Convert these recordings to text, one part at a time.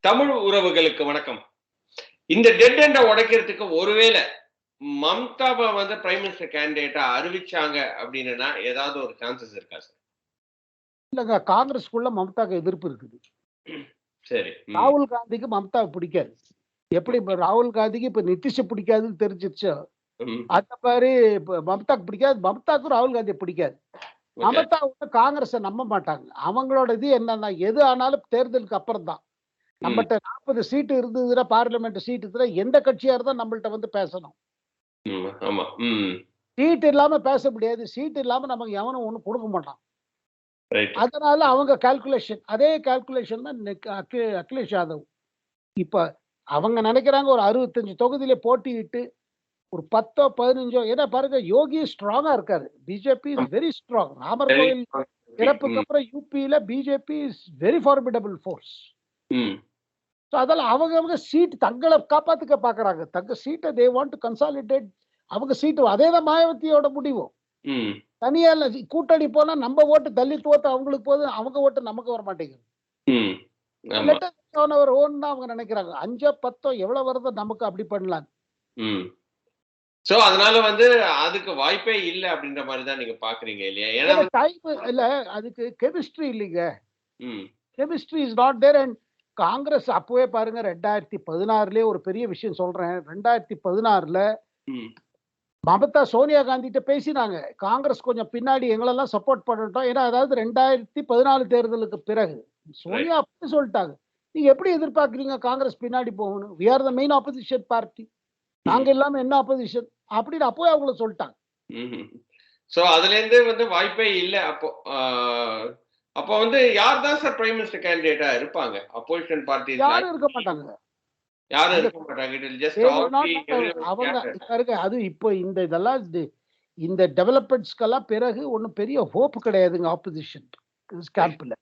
தமிழ் உறவுகளுக்கு வணக்கம். இந்த டெட் எண்ட உடைக்கிறதுக்கு ஒருவேளை மம்தாவை வந்து பிரைம் மினிஸ்டர் கேண்டிடேட்டா அறிவிச்சாங்க அப்படின்னா ஏதாவது ஒரு சான்சஸ் இருக்கா சார்? இல்லங்க, காங்கிரஸ்க்குள்ள மம்தாக்கு எதிர்ப்பு இருக்குது. சரி. ராகுல் காந்திக்கு மம்தாவை பிடிக்காது. எப்படி இப்ப ராகுல் காந்திக்கு இப்ப நிதிஷை பிடிக்காதுன்னு தெரிஞ்சிருச்சோ, அந்த மாதிரி இப்ப மம்தாக்கு பிடிக்காது. மம்தாக்கும் ராகுல் காந்தியை பிடிக்காது. மம்தா வந்து காங்கிரஸை நம்ப மாட்டாங்க. அவங்களோட இது என்னன்னா, எது ஆனாலும் தேர்தலுக்கு அப்புறம் தான். நம்மகிட்ட 40 சீட்டு இருந்ததுன்னா, பார்லிமெண்ட் சீட்டு இருந்தா எந்த கட்சியா இருந்தா நம்மள்ட்ட வந்து பேசணும். சீட் இல்லாம பேச முடியாது. சீட் இல்லாம நமக்கு எவனும் ஒண்ணும் கொடுக்க மாட்டான். அதனால அவங்க கால்குலேஷன், அதே கால்குலேஷன் தான் அகிலேஷ் யாதவ். இப்ப அவங்க நினைக்கிறாங்க ஒரு 65 தொகுதியில போட்டியிட்டு ஒரு 10ஓ 15ஓ. ஏன்னா பாருங்க, யோகி ஸ்ட்ராங்கா இருக்காரு. BJP is very strong. Ramar கோயில் இறப்புக்கு அப்புறம் யூபியில BJP is very formidable force. அதெல்லாம் அவங்க சீட் தங்களை காப்பாத்துக்க பாக்குறாங்க. தங்க சீட்டை தே வாண்ட் டு கன்சாலிடேட். அவங்க சீட்டு அதேதான் மாயாவதியோட முடிவும். தனியா கூட்டணி போனா நம்ம ஓட்டு தலித் ஓட்டு அவங்களுக்கு போது, அவங்க ஓட்டு நமக்கு வர மாட்டேங்குது. அவங்க நினைக்கிறாங்க 5 10 எவ்வளவு வருதோ நமக்கு அப்படி பண்ணலாம். சோ அதனால வந்து அதுக்கு வாய்ப்பே இல்ல அப்படின்ற மாதிரி தான் நீங்க பாக்குறீங்க இல்லையா? ஏன்னா டைம் இல்ல, அதுக்கு கெமிஸ்ட்ரி இல்லைங்க. Chemistry is not there. And Congress அப்பவே பாருங்க 2016 ஒரு பெரிய விஷயம் சொல்றேன். 2016 மமதா சோனியா காந்திட்ட பேசினாங்க. காங்கிரஸ் கொஞ்சம் பின்னாடி எங்களெல்லாம் சப்போர்ட் பண்ணட்டும். ஏன்னா அதாவது 2014 தேர்தலுக்கு பிறகு சோனியா அப்படி சொல்லிட்டாங்க. நீங்க எப்படி எதிர்பார்க்குறீங்க காங்கிரஸ் பின்னாடி போகணும்? We are the main opposition party. நாங்க இல்லாம என்ன ஆப்போசிஷன் அப்படின்னு அப்பவே அவங்கள சொல்லிட்டாங்க. சோ அதுல இருந்து வந்து வாய்ப்பே இல்ல. அப்போ வந்து யார் தான் சார் பிரைம் மினிஸ்டர் கேண்டிடேட்டா இருப்பாங்க? அப்போசிஷன் பார்ட்டி யாரும் இருக்க மாட்டாங்க. யாரும் இருக்க மாட்டாங்க. இட் வில் ஜஸ்ட் அவங்க பாருங்க, அது இப்போ இதெல்லாம் இந்த டெவலப்மெண்ட்ஸ்க்கெல்லாம் பிறகு ஒன்றும் பெரிய ஹோப் கிடையாதுங்க ஆப்போசிஷன் கேம்ப்ல.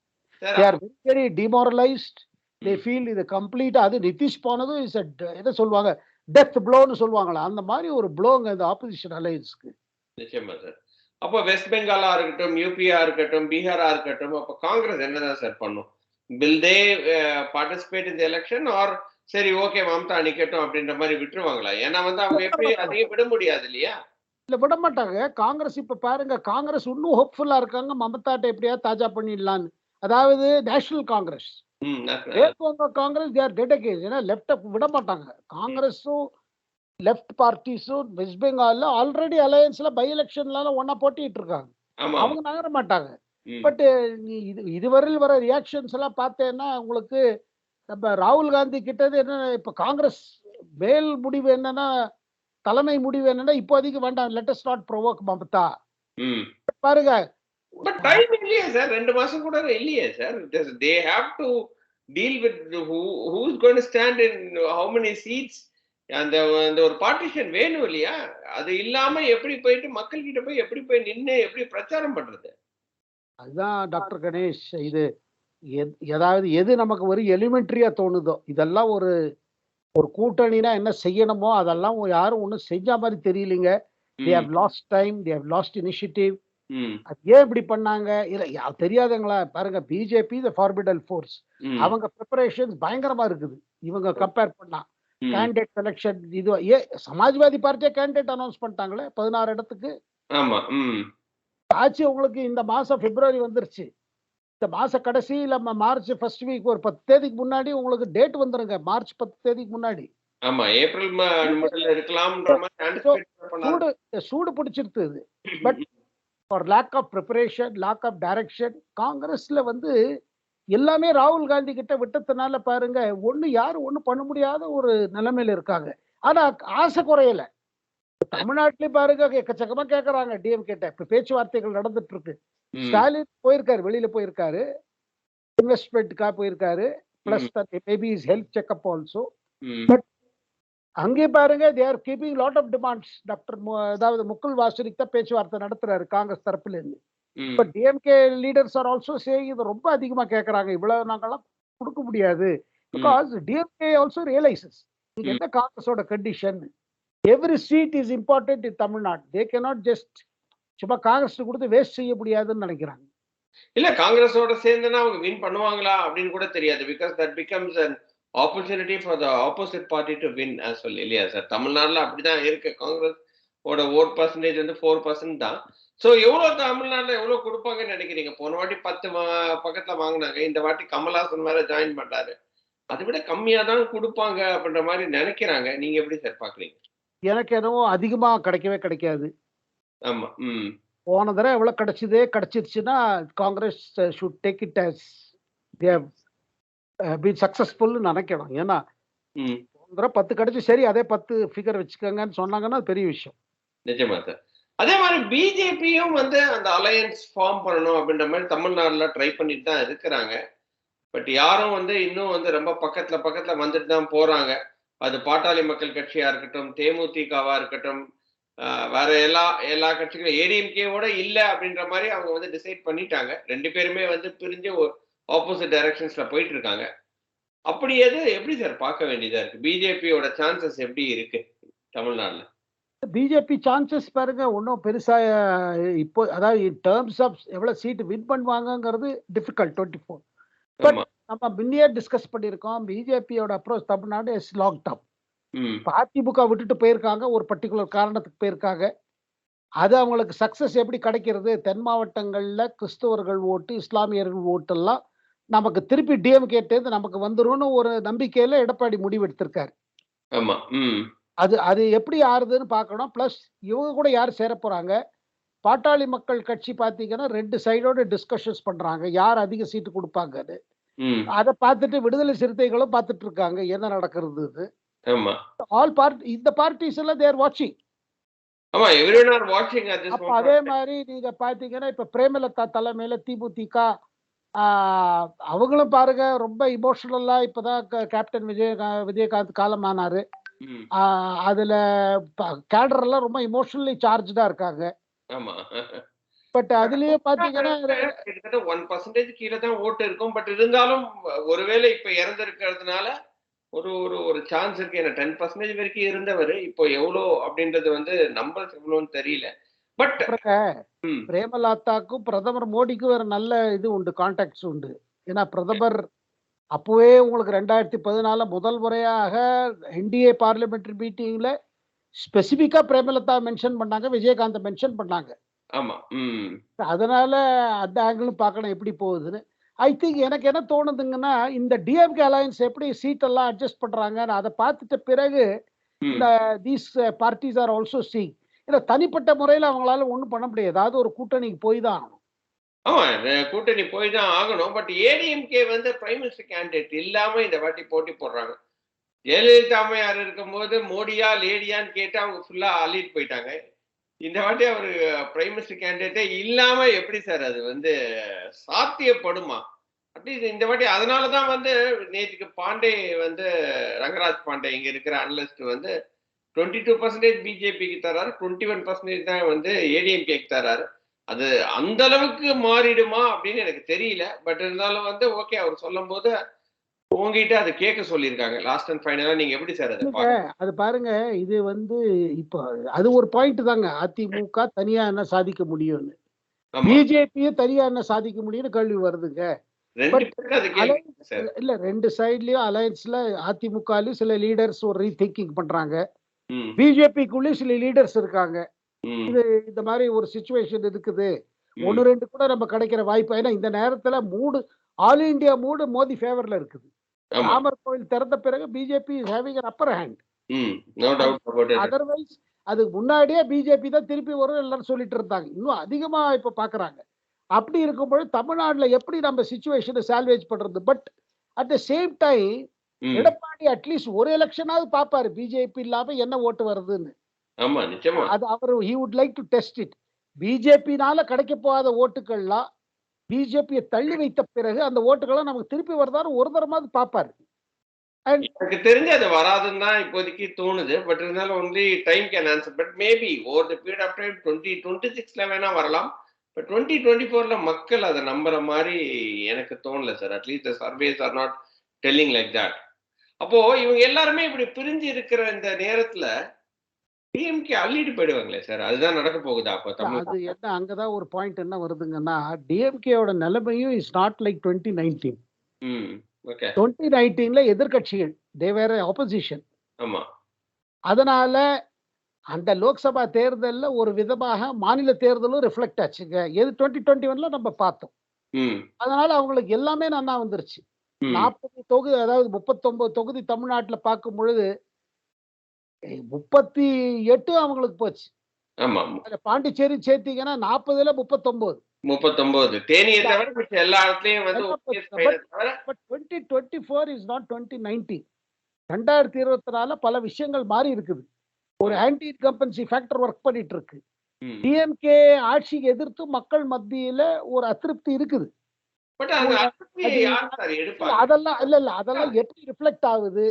They are very very demoralised. They feel இது கம்ப்ளீட்டா. அது நிதிஷ் போனதும் இஸ் என்ன சொல்லுவாங்க, டெத் ப்ளோன்னு சொல்லுவாங்களா, அந்த மாதிரி ஒரு ப்ளோங்க இந்த ஆப்போசிஷன் அலையன்ஸ்க்கு. நிச்சயமா சார். அப்போ வெஸ்ட் பெங்காலா இருக்கட்டும், யூபியா இருக்கட்டும், பீகாரா இருக்கட்டும், அப்போ காங்கிரஸ் என்னதான் சார் பண்ணும்? Will they participate in the election or சரி ஓகே மம்தா நிக்கட்டும் அப்படின்ற மாதிரி விட்டுருவாங்களா? ஏன்னா வந்து அவங்க எப்படி அதையும் விட முடியாது இல்லையா? இல்ல, விட மாட்டாங்க. காங்கிரஸ் இப்ப பாருங்க, காங்கிரஸ் இன்னும் ஹோப்ஃபுல்லா இருக்காங்க மமதாட்ட எப்படியாவது தாஜா பண்ணிடலான்னு. அதாவது national Congress, Congress they are dead against. ஏன்னா லெஃப்ட் விட மாட்டாங்க. காங்கிரஸும் லெஃப்ட் பார்ட்டிஸும் வெஸ்ட் பெங்கால்ல ஆல்ரெடி அலையன்ஸ்ல பை எலெக்ஷன்ல ஒன்னா போட்டிட்டு இருக்காங்க. அவங்க நகர மாட்டாங்க. பட் இதுவரையில் வர ரியாக்ஷன்ஸ் எல்லாம் பார்த்தேன்னா உங்களுக்கு நம்ம ராகுல் காந்தி கிட்டது என்ன, இப்ப காங்கிரஸ் மேல் முடிவு என்னன்னா, தலைமை முடிவு என்னன்னா, இப்போதைக்கு வேண்டாம், let us not provoke Mamata. பாருங்க, பட் டைம் இல்லையே சார், 2 மாசம் கூட இல்லையே sir. They have to deal with who is going to stand in how many seats. அந்த ஒரு பார்ட்டிஷன் வேணும் இல்லையா? அது இல்லாம எப்படி போயிட்டு மக்கள் கிட்ட போய் எப்படி போய் நின்று எப்படி பிரச்சாரம் பண்றது? அதுதான் டாக்டர் கணேஷ். இது ஏதாவது எது நமக்கு ஒரு எலிமெண்ட்ரியா தோணுதோ, இதெல்லாம் ஒரு கூட்டணினா என்ன செய்யணுமோ அதெல்லாம் யாரும் ஒன்றும் செஞ்ச மாதிரி தெரியலீங்க. they have lost time, they have lost initiative. அது ஏன் இப்படி பண்ணாங்க இல்ல தெரியாதுங்களா? பாருங்க, பிஜேபி த ஃபார்மிடபிள் ஃபோர்ஸ். அவங்க ப்ரிப்பரேஷன்ஸ் பயங்கரமா இருக்குது இவங்க கம்பேர் பண்ணா. கேண்டிடேட் செலக்ஷன் இது சமாஜ்வாதி பார்ட்டியே கேண்டிடேட் அனௌன்ஸ் பண்ணிட்டாங்களே 16 இடத்துக்கு. ஆச்சு உங்களுக்கு இந்த மாசம் பிப்ரவரி வந்துருச்சு. இந்த மாச கடைசியில மார்ச் ஃபர்ஸ்ட் வீக் ஒரு 10 தேதிக்கு முன்னாடி உங்களுக்கு டேட் வந்துருங்க. மார்ச் 10 தேதிக்கு முன்னாடி. ஆமா, ஏப்ரல் முதல்ல இருக்கலாம்ன்ற மாதிரி ஆன்டிசிபேட் பண்ணாங்க. சூடு பிடிச்சிருது. But for lack of preparation, lack of direction, காங்கிரஸ்ல வந்து எல்லாமே ராகுல் காந்தி கிட்ட விட்டதுனால பாருங்க, யாரும் ஒண்ணு பண்ண முடியாத ஒரு நிலைமையில இருக்காங்க. ஆனா ஆசை குறையல. தமிழ்நாட்டிலே பாருங்க, எக்கச்சக்கமா கேட்கறாங்க டிஎம்கே கிட்ட. இப்ப பேச்சுவார்த்தைகள் நடந்துட்டு இருக்கு. ஸ்டாலின் போயிருக்காரு, வெளியில போயிருக்காரு, இன்வெஸ்ட்மெண்ட்டுக்காக போயிருக்காரு. Plus maybe is health checkup also. But அங்கே பாருங்க, they are keeping lot of demands. அதாவது முகுல் வாசனிக் தான் பேச்சுவார்த்தை நடத்துறாரு காங்கிரஸ் தரப்புல இருந்து. But DMK leaders are also saying இது ரொம்ப அதிகமா கேட்கறாங்க, இவ்வளவு நாங்கெல்லாம் கொடுக்க முடியாது. பிகாஸ் டிஎம்கே ஆல்சோ ரியலைசஸ் இது என்ன காங்கிரஸோட condition. Every seat is important in Tamil Nadu. They cannot just சும்மா காங்கிரஸ் கொடுத்து வேஸ்ட் செய்ய முடியாதுன்னு நினைக்கிறாங்க. இல்ல, காங்கிரஸோட சேர்ந்துனா அவங்க வின் பண்ணுவாங்களா அப்படின்னு கூட தெரியாது. Because that becomes an opportunity for the opposite party to win as well இல்லையா சார்? தமிழ்நாடுல அப்படிதான் இருக்கு. காங்கிரஸ் ஓட ஓட் பர்சன்டேஜ் வந்து 4% தான். ஸோ எவ்வளோ தமிழ்நாடுல எவ்வளோ கொடுப்பாங்கன்னு நினைக்கிறீங்க? போன வாட்டி 10 பக்கத்துல வாங்கினாங்க. இந்த வாட்டி கமல்ஹாசன் வேற ஜாயின் பண்றாரு. அதை விட கம்மியா தான் கொடுப்பாங்க அப்படின்ற மாதிரி நினைக்கிறாங்க. நீங்க எப்படி சார் பாக்குறீங்க? எனக்கு என்னவோ அதிகமா கிடைக்கவே கிடைக்காது. ஆமா. போன தடவை எவ்வளவு கிடைச்சிருச்சுன்னா Congress should take it as they have been successful நினைக்கணும். ஏன்னா போன தடவை 10 கிடைச்சு, சரி அதே 10 ஃபிகர் வச்சுக்கோங்கன்னு சொன்னாங்கன்னா அது பெரிய விஷயம். நிஜமா சார். அதே மாதிரி பிஜேபியும் வந்து அந்த அலையன்ஸ் ஃபார்ம் பண்ணணும் அப்படின்ற மாதிரி தமிழ்நாடுல ட்ரை பண்ணிட்டு தான் இருக்கிறாங்க. பட் யாரும் வந்து இன்னும் வந்து ரொம்ப பக்கத்துல வந்துட்டு தான் போறாங்க. அது பாட்டாளி மக்கள் கட்சியா இருக்கட்டும், தேமுதிகவா இருக்கட்டும், வேற எல்லா கட்சிகளும் ஏடிஎம்கேவோட இல்ல அப்படின்ற மாதிரி அவங்க வந்து டிசைட் பண்ணிட்டாங்க. 2 பேருமே வந்து பிரிஞ்சு ஆப்போசிட் டைரக்ஷன்ஸ்ல போயிட்டு இருக்காங்க. அப்படி எப்படி சார் பார்க்க வேண்டியதா இருக்கு? பிஜேபியோட சான்சஸ் எப்படி இருக்கு தமிழ்நாடுல? பிஜேபி சான்சஸ் பாருங்க ஒன்றும் பெருசா இப்போ, அதாவது இன் டேர்ம்ஸ் ஆஃப் எவ்வளவு சீட் வின் பண்ணுவாங்கங்கிறது டிஃபிகல்ட் 24. பட் நம்ம முன்னே டிஸ்கஸ் பண்ணியிருக்கோம், பிஜேபியோட approach Tamil Nadu is long term. AIADMK விட்டுட்டு போயிருக்காங்க, ஒரு பர்டிகுலர் காரணத்துக்கு போயிருக்காங்க. அது அவங்களுக்கு சக்சஸ் எப்படி கிடைக்கிறது? தென் மாவட்டங்கள்ல கிறிஸ்தவர்கள் ஓட்டு, இஸ்லாமியர்கள் ஓட்டு எல்லாம் நமக்கு திருப்பி டிஎம்கேட்டேருந்து நமக்கு வந்துரும்னு ஒரு நம்பிக்கையில எடப்பாடி முடிவெடுத்திருக்காரு. அது எப்படி ஆறுதுன்னு பார்க்கணும். பிளஸ் இவங்க கூட யார் சேர போறாங்க? பாட்டாளி மக்கள் கட்சி பார்த்தீங்கன்னா 2 சைடோட டிஸ்கஷன்ஸ் பண்றாங்க, யார் அதிக சீட்டு கொடுப்பாங்கன்னு. அதை பார்த்துட்டு விடுதலை சிறுத்தைகளும் பார்த்துட்டு இருக்காங்க என்ன நடக்கிறது. ஆல் பார்ட்டி, இந்த பார்ட்டிஸ் எல்லாம் தேர் வாட்சிங். அப்ப அதே மாதிரி நீங்க பாத்தீங்கன்னா இப்ப பிரேமலதா தலைமையில திமுக, அவங்களும் பாருங்க ரொம்ப இமோஷனலா இப்பதான் கேப்டன் விஜயகாந்த் காலமானாரு. அதுல கேடர் எல்லாம் ரொம்ப இமோஷனலி சார்ஜா இருக்காங்க. பட் அதுலயே பாத்தீங்கன்னா 1% கீழே தான் ஓட்டு இருக்கும். பட் இருந்தாலும் ஒருவேளை இப்ப இறந்திருக்கிறதுனால ஒரு சான்ஸ் இருக்கு. ஏன்னா 10% வரைக்கும் இருந்தவர் இப்போ எவ்வளோ அப்படின்றது வந்து நம்பர்ஸ் எவ்வளோன்னு தெரியல. பட் பிரேமலதாக்கும் பிரதமர் மோடிக்கும் வேற நல்ல இது உண்டு, கான்டாக்ட்ஸ் உண்டு. ஏன்னா பிரதமர் அப்பவே உங்களுக்கு 2014 முதல் முறையாக என்டிஏ பார்லிமெண்டரி மீட்டிங்ல ஸ்பெசிபிக்கா பிரேமலதா மென்ஷன் பண்ணாங்க, விஜயகாந்த் மென்ஷன் பண்ணாங்க. அதனால அந்த ஆங்கிளும் பார்க்கணும் எப்படி போகுதுன்னு. ஐ திங்க் எனக்கு என்ன தோணுதுங்கன்னா, இந்த டிஎம்கே அலையன்ஸ் எப்படி சீட் எல்லாம் அட்ஜஸ்ட் பண்றாங்கன்னு அதை பார்த்துட்ட பிறகு இந்த these parties are also seeing. ஏன்னா தனிப்பட்ட முறையில் அவங்களால ஒன்றும் பண்ண முடியாது, ஏதாவது ஒரு கூட்டணிக்கு போய் தான் ஆகணும். கூட்டணி போய் தான் ஆகணும். பட் ஏடிஎம்கே வந்து பிரைம் மினிஸ்டர் கேண்டிடேட் இல்லாம இந்த வாட்டி போட்டி போடுறாங்க. ஜெயலலிதா அம்மையார் இருக்கும்போது மோடியா லேடியான்னு கேட்டு அவங்க ஃபுல்லா அள்ளிட்டு போயிட்டாங்க. இந்த வாட்டி அவரு பிரைம் மினிஸ்டர் கேண்டிடேட்டே இல்லாம எப்படி சார் அது வந்து சாத்தியப்படுமா? அட்லீஸ்ட் இந்த வாட்டி அதனாலதான் வந்து நேற்றுக்கு பாண்டே வந்து ரங்கராஜ் பாண்டே இங்க இருக்கிற அனலிஸ்ட் வந்து 22% பிஜேபிக்கு தராரு, 21% தான் வந்து ஏடிஎம்கேக்கு தராரு. அது அந்த அளவுக்கு மாறிடுமா அப்படின்னு எனக்கு தெரியல. பட் இருந்தாலும் வந்து ஓகே, அவர் சொல்லும் போது உங்ககிட்ட அதை கேட்க சொல்லியிருக்காங்க. லாஸ்ட் அண்ட் ஃபைனலா நீங்க எப்படி சார் அது பாருங்க, இது வந்து இப்போ அது ஒரு பாயிண்ட் தாங்க. அதிமுக தனியா என்ன சாதிக்க முடியும்னு, பிஜேபியும் தனியா என்ன சாதிக்க முடியும்னு கேள்வி வருதுங்க. இல்ல 2 சைட்லயும் அலையன்ஸ்ல அதிமுகலயும் சில லீடர்ஸ் ஒரு ரீதிங்கிங் பண்றாங்க, பிஜேபிக்குள்ளயும் சில லீடர்ஸ் இருக்காங்க. இது இந்த மாதிரி ஒரு சிச்சுவேஷன் இருக்குது. 1-2 கூட நம்ம கிடைக்கிற வாய்ப்பு. ஏன்னா இந்த நேரத்துல ஆல் இண்டியா மூடு மோடி ஃபேவர்ல இருக்குது. ராமர் கோவில் திறந்த பிறகு BJP is having an upper hand. Otherwise அதுக்கு முன்னாடியே பிஜேபி தான் திருப்பி வரும் எல்லாரும் சொல்லிட்டு இருந்தாங்க. இன்னும் அதிகமா இப்ப பாக்குறாங்க. அப்படி இருக்கும்போது தமிழ்நாடுல எப்படி நம்ம சிச்சுவேஷனை சால்வேஜ் பண்றது? But at the same time Edappadi at least ஒரு எலெக்ஷனாவது பாப்பாரு பிஜேபி இல்லாம என்ன ஓட்டு வருதுன்னு. அது அவர் he would like to test it. பிஜேபினால கிடைக்க போகாத ஓட்டுகள்லாம் பிஜேபியை தள்ளி வைத்த பிறகு அந்த ஓட்டுகளை நமக்கு திருப்பி வருதாரு ஒரு தரமாவது பாப்பாரு. எனக்கு தெரிஞ்சு அது வராதுன்னு தான் இப்போதைக்கு தோணுது. பட் இருந்தாலும் only time can answer. But maybe over the period of time 2026ல வேணா வரலாம். பட் 2024ல மக்கள் அதை நம்புற மாதிரி எனக்கு தோணல sir. At least the surveys are not telling like that. அப்போ இவங்க எல்லாருமே இப்படி பிரிஞ்சு இருக்கிற இந்த நேரத்துல டிஎம்கே அள்ளிட்டு போயிடுவாங்களே சார், அதுதான் நடக்க போகுதா? அப்ப அது என்ன, அங்கதான் ஒரு பாயிண்ட் என்ன வருதுங்கன்னா, டிஎம்கேயோட நிலைமையும் இஸ் நாட் லைக் 2019. ஓகே 2019ல எதிர்க்கட்சிகள் தேவேற ஆப்போசிஷன். ஆமா அதனால அந்த லோக்சபா தேர்தல்ல ஒரு விதமாக மாநில தேர்தலும் ரிஃப்ளெக்ட் ஆச்சுங்க. எது 2021ல நம்ம பார்த்தோம். ம் அதனால அவங்களுக்கு எல்லாமே நன்னா வந்துருச்சு. ம் 40 தொகுதி, அதாவது 39 தொகுதி தமிழ்நாட்டுல பார்க்கும் பொழுது 38 அவங்களுக்கு போச்சு. ஆமா அதுல பாண்டிச்சேரி சேர்த்தீங்கன்னா 40ல 39 39 தேனியை தவிர மிச்ச எல்லா இடத்துலயும் வந்து எல்லாம் OPS போச்சு. பையனை தவிர பட் 2024 இஸ் நாட் 2019. 2024 பல விஷயங்கள் மாறி இருக்குது. ஒரு ஆன்டி இன்கம்பன்சி ஃபேக்டர் ஒர்க் பண்ணிட்டு இருக்கு. ம். டிஎம்கே ஆட்சிக்கு எதிர்த்து மக்கள் மத்தியில ஒரு அதிருப்தி இருக்குது. பட் அந்த ஒரு அதிருப்தியை அது யார் சார் இல்ல எடுப்பாங்க? அதெல்லாம் எப்படி ரிஃப்ளெக்ட் ஆகுது?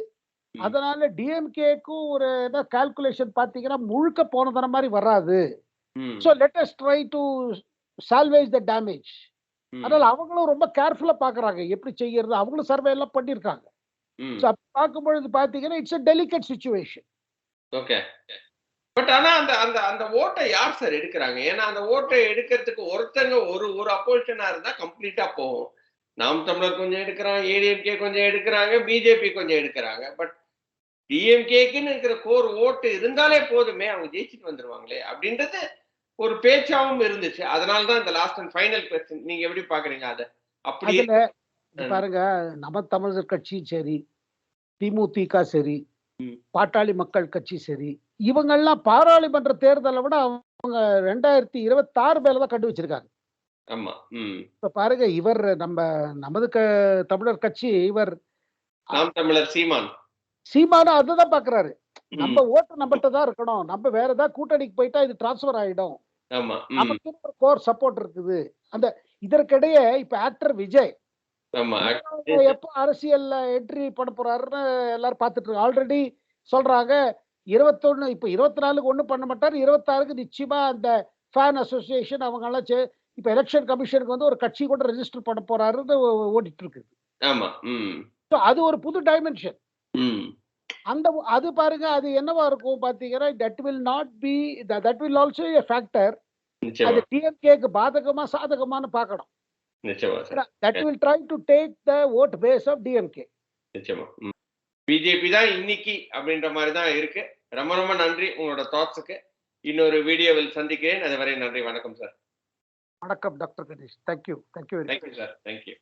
ம். அதனால டிஎம்கேக்கும் ஒரு ஏதோ கால்குலேஷன் பார்த்தீங்கன்னா, முழுக்க போன தரம் மாரி வராது. ம். So let us try to salvage the damage. ம். அதனால அவங்களும் ரொம்ப கேர்ஃபுல்லா பார்க்குறாங்க. எப்படி செய்யறது? அவங்களும் சர்வே எல்லாம் பண்ணியிருக்காங்க. ம். ஸோ அப்படி பார்க்கும்பொழுது பார்த்தீங்கன்னா, it's a delicate situation. Okay. But ஆனா அந்த அந்த அந்த ஓட்டை யார் சார் எடுக்கிறாங்க? ஏன்னா அந்த ஓட்டை எடுக்கிறதுக்கு ஒருத்தங்க ஒரு ஒரு அப்போசிஷனா இருந்தா கம்ப்ளீட்டா போகும். நாம் தமிழர் கொஞ்சம் எடுக்கிறாங்க, ஏடிஎம்கே கொஞ்சம் எடுக்கிறாங்க, பிஜேபி கொஞ்சம் எடுக்கிறாங்க. பட் டிஎம்கேக்குன்னு இருக்கிற கோர் ஓட்டு இருந்தாலே போதுமே, அவங்க ஜெயிச்சுட்டு வந்துருவாங்களே அப்படின்றது ஒரு பேச்சாவும் இருந்துச்சு. அதனால தான் இந்த லாஸ்ட் அண்ட் ஃபைனல் கொஸ்டின். நீங்க எப்படி பார்க்குறீங்க அத? அப்படியே அதுல இது பாருங்க, நம்ம தமிழர் கட்சியும் சரி, திமுதிக சரி, ம். பாட்டாளி மக்கள் கட்சி சரி, இவங்கெல்லாம் பாராளுமன்ற தேர்தலை விட அவங்க 2026 மேல தான் கண்டு வச்சிருக்காங்க. ஆமா. ம். இப்ப பாருங்க, இவர் நமது தமிழர் கட்சி இவர் நாம் தமிழர் சீமான். சீமானும் அததான் பாக்குறாரு. ம். நம்ம ஓட்டு நம்மகிட்ட தான் இருக்கணும். நம்ம வேற ஏதாவது கூட்டணிக்கு போயிட்டா இது டிரான்ஸ்பர் ஆயிடும். ஆமா. ம். நமக்கு ஒரு கோர் சப்போர்ட் இருக்குது. அந்த இதற்கிடையே இப்ப ஆக்டர் விஜய் ஆமா. எப்போ அரசியல்ல என்ட்ரி பண்ண போறாருன்னு எல்லாரும் பார்த்துட்டு இருக்காங்க. ஆல்ரெடி சொல்றாங்க 21 இப்ப 24க்கு ஒண்ணும் பண்ண மாட்டாரு. 26க்கு நிச்சயமா அந்த ஃபேன் அசோசியேஷன் அவங்க எல்லாம் இப்ப எலெக்ஷன் கமிஷனுக்கு வந்து ஒரு கட்சி கூட ரெஜிஸ்டர் பண்ண போறாருன்னு ஓடிட்டு இருக்கு. ஆமா. ம். So அது ஒரு புது டைமென்ஷன். ம். அது பாருங்க, அது என்னவா இருக்கும் பாத்தீங்கன்னா, that will also a factor. நிச்சயமா. அது டிஎம்கேக்கு பாதகமா சாதகமான்னு பார்க்கணும். நிச்சயமா sir. That will try to take the vote base of DMK. நிச்சயமா. ம். பிஜேபி தான் இன்னைக்கு அப்படின்ற மாதிரி தான் இருக்கு. ரொம்ப ரொம்ப நன்றி உங்களோட தாட்ஸுக்கு. இன்னொரு வீடியோவில் சந்திக்கிறேன். அதுவரை நன்றி. வணக்கம் சார். வணக்கம் doctor Ganesh. Thank you. Thank you very much. Thank you sir. Thank you.